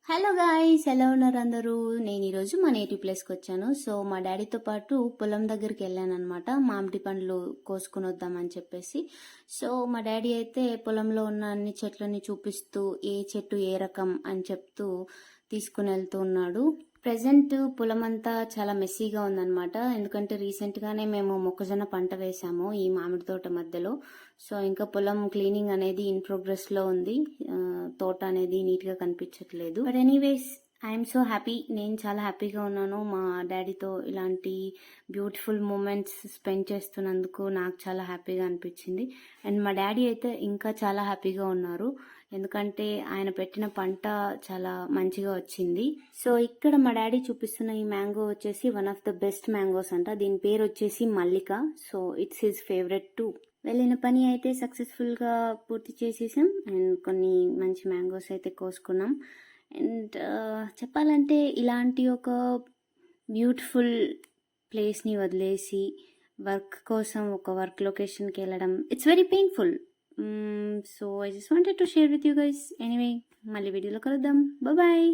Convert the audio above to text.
Hello guys, ఎలా ఉన్నారు అందరూ? నేను ఈరోజు మా నేటివ్ ప్లేస్కి వచ్చాను. సో మా డాడీతో పాటు పొలం దగ్గరికి వెళ్ళాను అనమాట. మామిడి పండ్లు కోసుకుని వద్దామని చెప్పేసి. సో మా డాడీ అయితే పొలంలో ఉన్న అన్ని చెట్లని చూపిస్తూ ఏ చెట్టు ఏ రకం అని చెప్తూ తీసుకుని వెళ్తూ ఉన్నాడు. ప్రెసెంట్ పొలం అంతా చాలా మెస్సీగా ఉందన్నమాట. ఎందుకంటే రీసెంట్గానే మేము మొక్కజొన్న పంట వేసాము ఈ మామిడి తోట మధ్యలో. సో ఇంకా పొలం క్లీనింగ్ అనేది ఇన్ ప్రోగ్రెస్లో ఉంది. తోట అనేది నీట్గా కనిపించట్లేదు. But anyways, I'm so happy. నేను చాలా హ్యాపీగా ఉన్నాను. మా డాడీతో ఇలాంటి బ్యూటిఫుల్ మూమెంట్స్ స్పెండ్ చేస్తున్నందుకు నాకు చాలా హ్యాపీగా అనిపించింది. అండ్ మా డాడీ అయితే ఇంకా చాలా హ్యాపీగా ఉన్నారు. ఎందుకంటే ఆయన పెట్టిన పంట చాలా మంచిగా వచ్చింది. సో ఇక్కడ మా డాడీ చూపిస్తున్న ఈ మ్యాంగో వచ్చేసి one of the best mangoes అంట. దీని పేరు వచ్చేసి Mallika. So it's his favourite too. వెళ్ళిన పని అయితే సక్సెస్ఫుల్గా పూర్తి చేసేసాం. అండ్ కొన్ని మంచి మ్యాంగోస్ అయితే కోసుకున్నాం. అండ్ చెప్పాలంటే ఇలాంటి ఒక బ్యూటిఫుల్ ప్లేస్ని వదిలేసి వర్క్ కోసం ఒక వర్క్ లొకేషన్కి వెళ్ళడం, it's very painful. So I just wanted to share with you guys. Anyway, మళ్ళీ వీడియోలో కలుద్దాం. బాయ్.